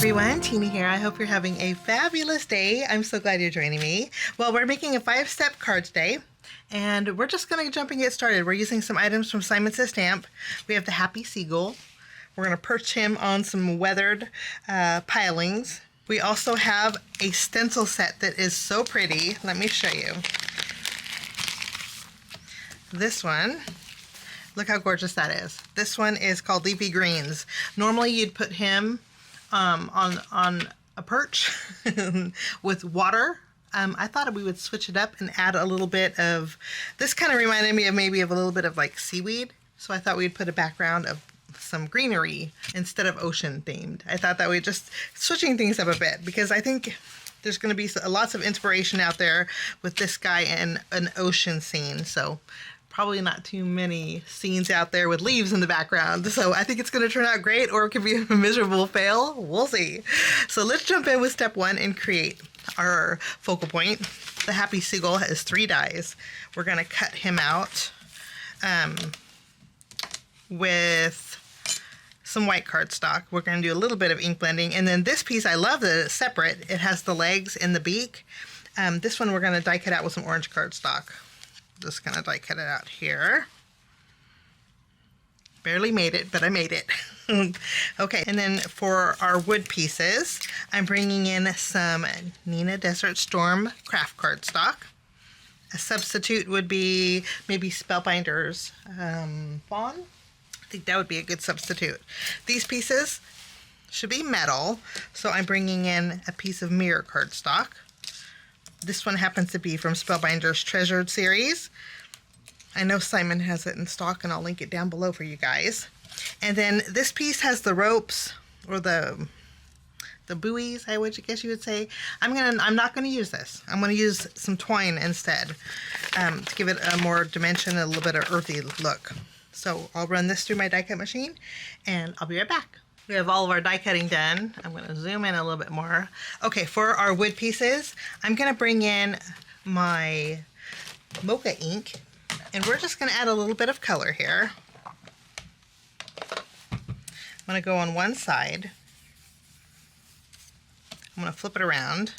everyone, Tina here. I hope you're having a fabulous day. I'm so glad you're joining me. Well, we're making a 5-step card today, and we're just going to jump and get started. We're using some items from Simon Says Stamp. We have the Happy Seagull. We're going to perch him on some weathered pilings. We also have a stencil set that is so pretty. Let me show you. This one, look how gorgeous that is. This one is called Leafy Greens. Normally you'd put him on a perch with water. I thought we would switch it up and add a little bit of, this kind of reminded me of maybe of a little bit of like seaweed. So I thought we'd put a background of some greenery instead of ocean themed. I thought that we'd just switching things up a bit because I think there's going to be lots of inspiration out there with this guy and an ocean scene. So probably not too many scenes out there with leaves in the background. So I think it's going to turn out great, or it could be a miserable fail. We'll see. So let's jump in with step 1 and create our focal point. The Happy Seagull has 3 dies. We're going to cut him out with some white cardstock. We're going to do a little bit of ink blending. And then this piece, I love that it's separate. It has the legs and the beak. This one we're going to die cut out with some orange cardstock. Just gonna die cut it out here. Barely made it, but I made it. Okay, and then for our wood pieces, I'm bringing in some Nina Desert Storm craft cardstock. A substitute would be maybe Spellbinder's Fawn. I think that would be a good substitute. These pieces should be metal, so I'm bringing in a piece of mirror cardstock. This one happens to be from Spellbinder's Treasured series. I know Simon has it in stock, and I'll link it down below for you guys. And then this piece has the ropes, or the buoys, I guess you would say. I'm not gonna use this. I'm gonna use some twine instead to give it a more dimension, a little bit of earthy look. So I'll run this through my die cut machine, and I'll be right back. We have all of our die cutting done. I'm going to zoom in a little bit more. Okay, for our wood pieces, I'm going to bring in my mocha ink, and we're just going to add a little bit of color here. I'm going to go on one side. I'm going to flip it around.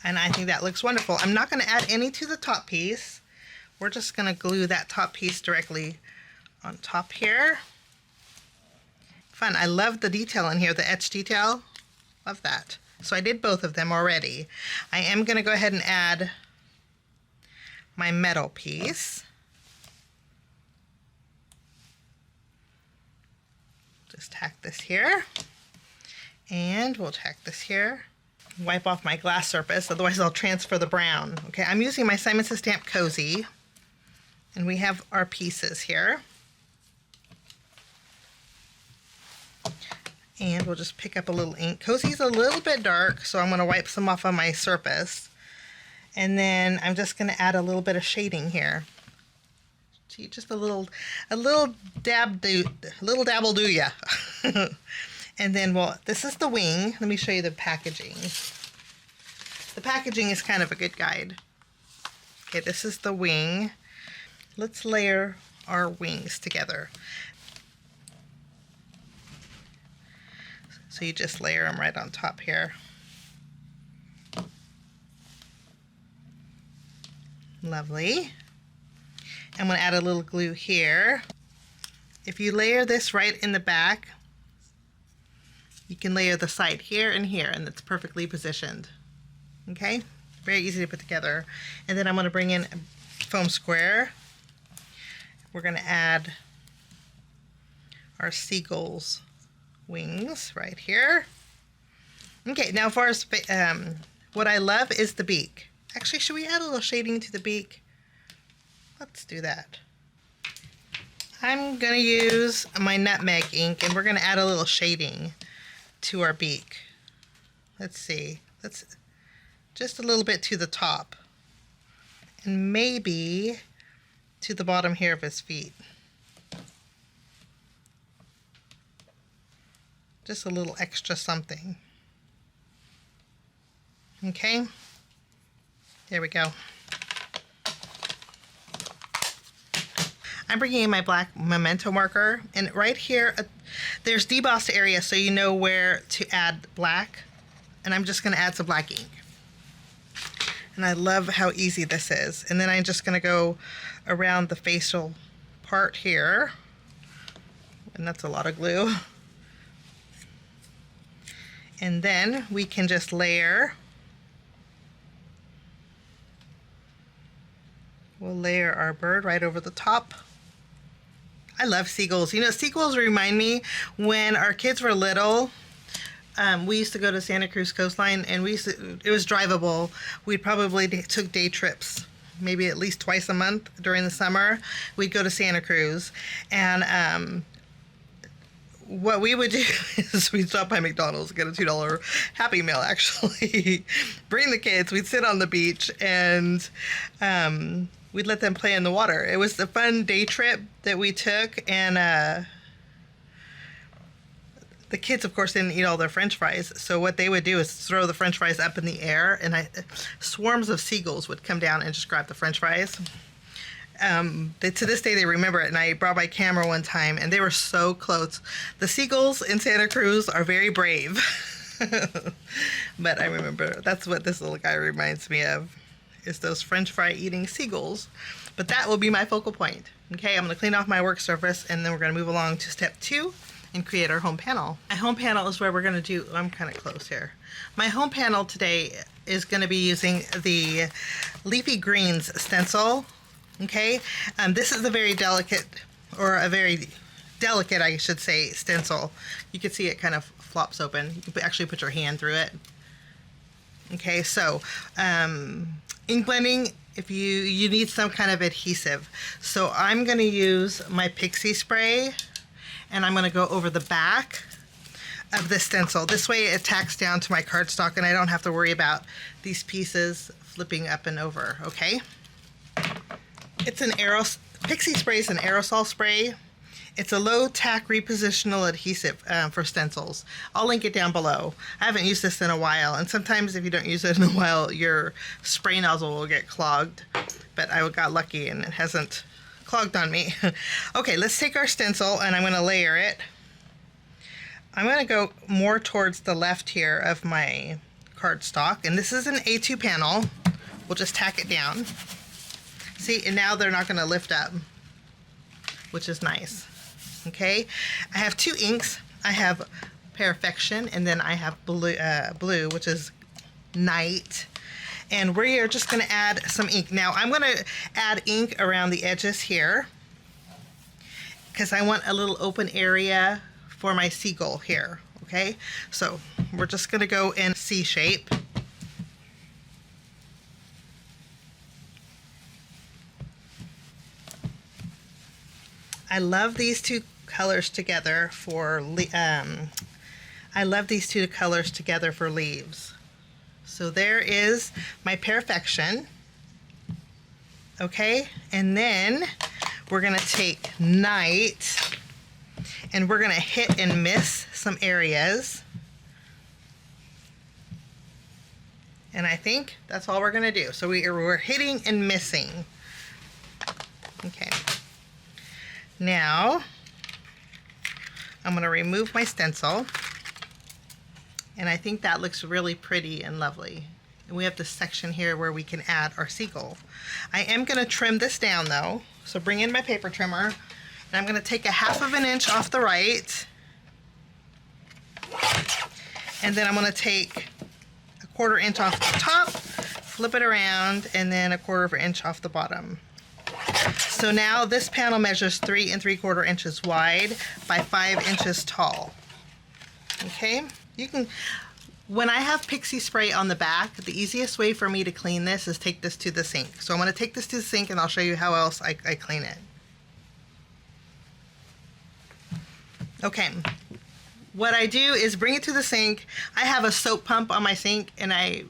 And I think that looks wonderful. I'm not going to add any to the top piece. We're just going to glue that top piece directly on top here. Fun. I love the detail in here, the etched detail. Love that. So I did both of them already. I am going to go ahead and add my metal piece. Just tack this here. And we'll tack this here. Wipe off my glass surface, otherwise I'll transfer the brown. Okay, I'm using my Simon Says Stamp Cozy, and we have our pieces here. And we'll just pick up a little ink. Cozy's a little bit dark, so I'm going to wipe some off on my surface. And then I'm just going to add a little bit of shading here. Gee, just a little dabble do ya. And then, well, this is the wing. Let me show you the packaging. The packaging is kind of a good guide. Okay, this is the wing. Let's layer our wings together. So you just layer them right on top here. Lovely. I'm going to add a little glue here. If you layer this right in the back, you can layer the side here, and it's perfectly positioned. Okay, very easy to put together. And then I'm going to bring in a foam square. We're going to add our seagull's wings right here. Okay, now for what I love is the beak. Actually, should we add a little shading to the beak? Let's do that. I'm going to use my nutmeg ink, and we're going to add a little shading to our beak. Let's see. Let's just a little bit to the top, and maybe to the bottom here of his feet. Just a little extra something. Okay, there we go. I'm bringing in my black memento marker, and right here, there's debossed area so you know where to add black, and I'm just going to add some black ink. And I love how easy this is. And then I'm just going to go around the facial part here, and that's a lot of glue. And then we can just layer. We'll layer our bird right over the top. I love seagulls. You know, seagulls remind me when our kids were little. We used to go to Santa Cruz coastline, and it was drivable. We probably took day trips, maybe at least twice a month during the summer. We'd go to Santa Cruz, and what we would do is we'd stop by McDonald's, get a $2 Happy Meal, actually. Bring the kids, we'd sit on the beach, and we'd let them play in the water. It was a fun day trip that we took, and the kids, of course, didn't eat all their French fries, so what they would do is throw the French fries up in the air, and swarms of seagulls would come down and just grab the French fries. To this day, they remember it, and I brought my camera one time, and they were so close. The seagulls in Santa Cruz are very brave. But I remember, that's what this little guy reminds me of, is those French fry eating seagulls. But that will be my focal point. Okay, I'm going to clean off my work surface, and then we're going to move along to step 2 and create our home panel. My home panel is where we're going to do, I'm kind of close here. My home panel today is going to be using the Leafy Greens stencil. Okay, this is a very delicate, I should say, stencil. You can see it kind of flops open. You can actually put your hand through it. Okay, so ink blending, if you need some kind of adhesive. So I'm going to use my pixie spray, and I'm going to go over the back of the stencil. This way it tacks down to my cardstock, and I don't have to worry about these pieces flipping up and over. Okay. It's pixie spray is an aerosol spray. It's a low tack repositional adhesive for stencils. I'll link it down below. I haven't used this in a while, and sometimes if you don't use it in a while, your spray nozzle will get clogged. But I got lucky and it hasn't clogged on me. Okay, let's take our stencil, and I'm going to layer it. I'm going to go more towards the left here of my cardstock, and this is an A2 panel. We'll just tack it down. See, and now they're not going to lift up, which is nice. Okay, I have 2 inks. I have Perfection, and then I have blue, which is Night. And we are just going to add some ink. Now, I'm going to add ink around the edges here because I want a little open area for my seagull here. Okay, so we're just going to go in C shape. I love these two colors together for leaves. So there is my Perfection. Okay, and then we're gonna take Night, and we're gonna hit and miss some areas. And I think that's all we're gonna do. So we're hitting and missing. Okay. Now, I'm going to remove my stencil, and I think that looks really pretty and lovely. And we have this section here where we can add our seagull. I am going to trim this down though, so bring in my paper trimmer, and I'm going to take a 1/2 inch off the right, and then I'm going to take a 1/4 inch off the top, flip it around, and then a 1/4 inch off the bottom. So now this panel measures 3 3/4 inches wide by 5 inches tall. Okay, when I have pixie spray on the back, the easiest way for me to clean this is take this to the sink. So I'm going to take this to the sink, and I'll show you how else I clean it. Okay, what I do is bring it to the sink. I have a soap pump on my sink, and I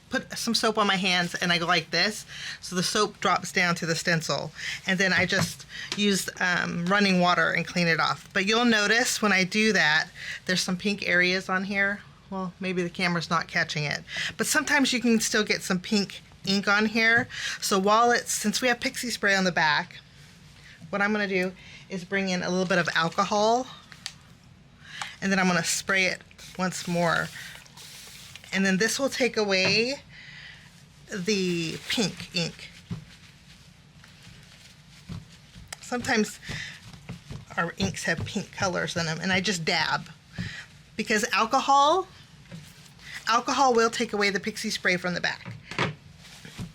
put some soap on my hands, and I go like this, so the soap drops down to the stencil, and then I just use running water and clean it off. But you'll notice when I do that, there's some pink areas on here. Well, maybe the camera's not catching it, but sometimes you can still get some pink ink on here. So since we have pixie spray on the back, what I'm going to do is bring in a little bit of alcohol, and then I'm going to spray it once more. And then this will take away the pink ink. Sometimes our inks have pink colors in them, and I just dab. Because alcohol will take away the pixie spray from the back.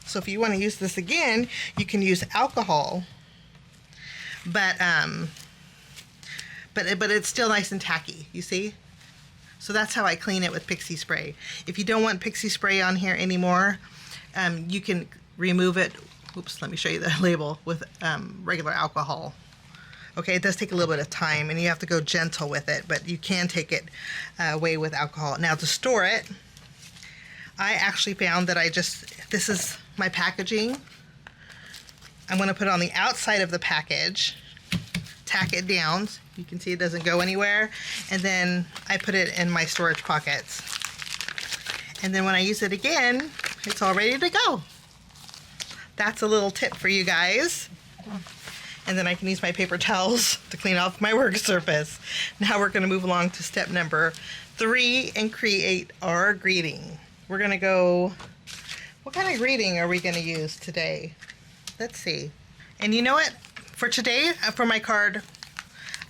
So if you want to use this again, you can use alcohol. But it's still nice and tacky, you see? So that's how I clean it with pixie spray. If you don't want pixie spray on here anymore, you can remove it. Oops, let me show you the label with regular alcohol. Okay, it does take a little bit of time, and you have to go gentle with it, but you can take it away with alcohol. Now to store it, I actually found that this is my packaging. I'm going to put it on the outside of the package, tack it down. You can see it doesn't go anywhere. And then I put it in my storage pockets. And then when I use it again, it's all ready to go. That's a little tip for you guys. And then I can use my paper towels to clean off my work surface. Now we're going to move along to step number 3 and create our greeting. We're going to go, what kind of greeting are we going to use today? Let's see. And you know what? For today, for my card,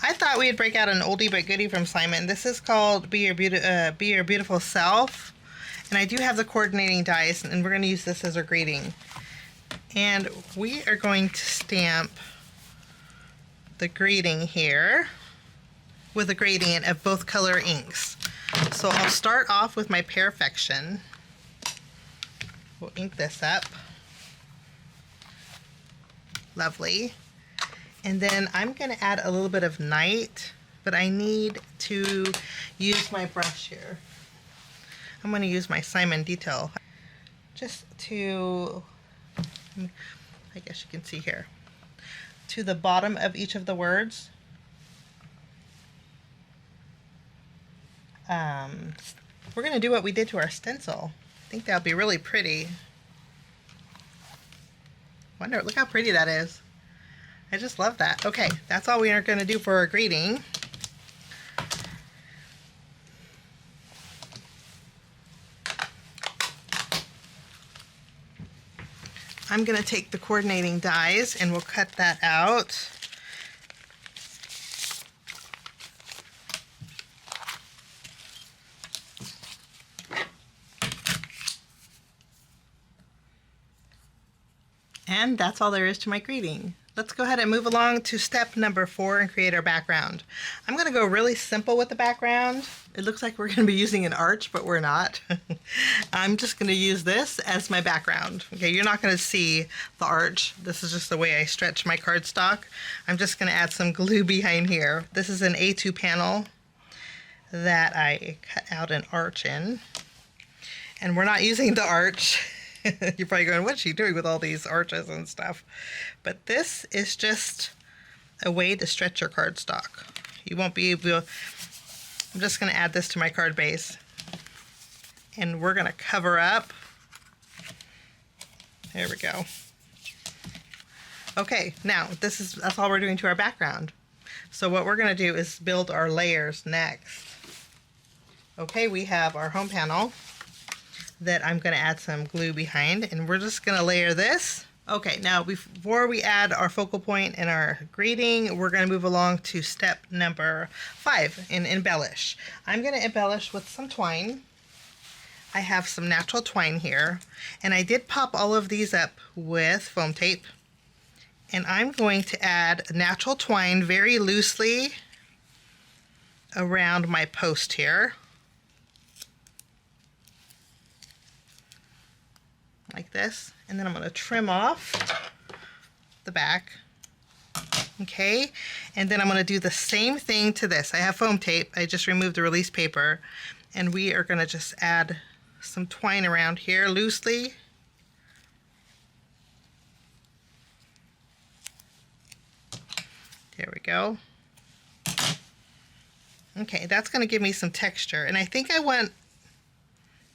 I thought we'd break out an oldie but goodie from Simon. This is called Be Your Beautiful Self. And I do have the coordinating dies, and we're going to use this as our greeting. And we are going to stamp the greeting here with a gradient of both color inks. So I'll start off with my Perfection. We'll ink this up. Lovely. And then I'm going to add a little bit of Night, but I need to use my brush here. I'm going to use my Simon Detail just to, I guess you can see here, to the bottom of each of the words. We're going to do what we did to our stencil. I think that'll be really pretty. Wonder, look how pretty that is. I just love that. Okay, that's all we are going to do for our greeting. I'm going to take the coordinating dies and we'll cut that out. And that's all there is to my greeting. Let's go ahead and move along to step number 4 and create our background. I'm going to go really simple with the background. It looks like we're going to be using an arch, but we're not. I'm just going to use this as my background. Okay, you're not going to see the arch. This is just the way I stretch my cardstock. I'm just going to add some glue behind here. This is an A2 panel that I cut out an arch in. And we're not using the arch. You're probably going, what's she doing with all these arches and stuff? But this is just a way to stretch your cardstock. You won't be able to, I'm just going to add this to my card base. And we're going to cover up. There we go. Okay, now that's all we're doing to our background. So what we're going to do is build our layers next. Okay, we have our home panel that I'm going to add some glue behind, and we're just going to layer this. Okay, now before we add our focal point and our greeting, we're going to move along to step number 5 and embellish. I'm going to embellish with some twine. I have some natural twine here, and I did pop all of these up with foam tape, and I'm going to add natural twine very loosely around my post here. Like this, and then I'm going to trim off the back. Okay, and then I'm going to do the same thing to this. I have foam tape. I just removed the release paper, and we are going to just add some twine around here loosely. There we go. Okay, that's going to give me some texture, and I think I want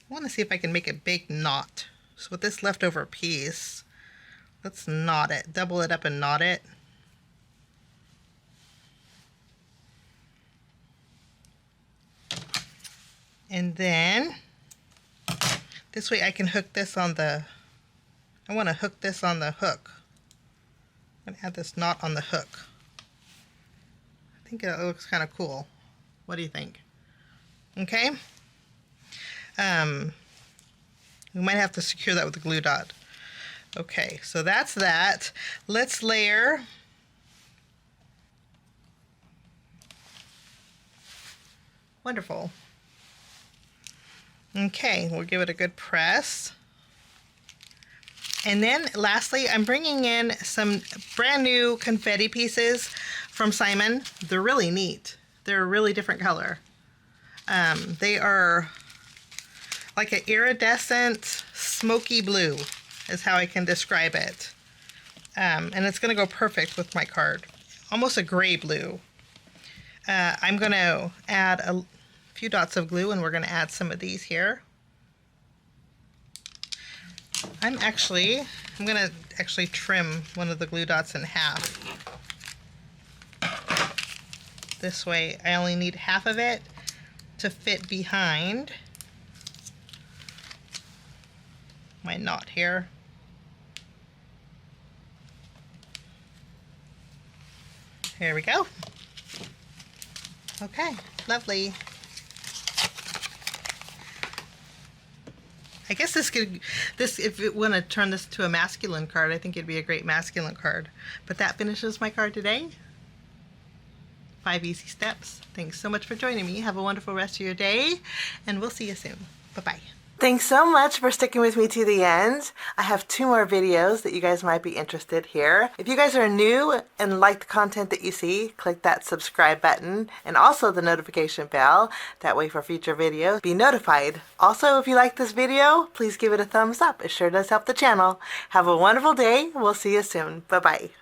to see if I can make a big knot. So with this leftover piece, let's knot it, double it up and knot it. And then this way I can hook this on the, I want to hook this on the hook. I'm going to add this knot on the hook. I think it looks kind of cool. What do you think? Okay. We might have to secure that with a glue dot. Okay, so that's that. Let's layer. Wonderful. Okay, we'll give it a good press. And then lastly, I'm bringing in some brand new confetti pieces from Simon. They're really neat. They're a really different color. They are like an iridescent smoky blue is how I can describe it. And it's going to go perfect with my card. Almost a gray blue. I'm going to add a few dots of glue, and we're going to add some of these here. I'm going to actually trim one of the glue dots in half. This way I only need half of it to fit behind my knot here. Here we go. Okay, lovely. I guess if you want to turn this to a masculine card, I think it'd be a great masculine card. But that finishes my card today. 5 easy steps. Thanks so much for joining me. Have a wonderful rest of your day, and we'll see you soon. Bye-bye. Thanks so much for sticking with me to the end. I have 2 more videos that you guys might be interested here. If you guys are new and like the content that you see, click that subscribe button and also the notification bell. That way for future videos, be notified. Also, if you like this video, please give it a thumbs up. It sure does help the channel. Have a wonderful day. We'll see you soon. Bye-bye.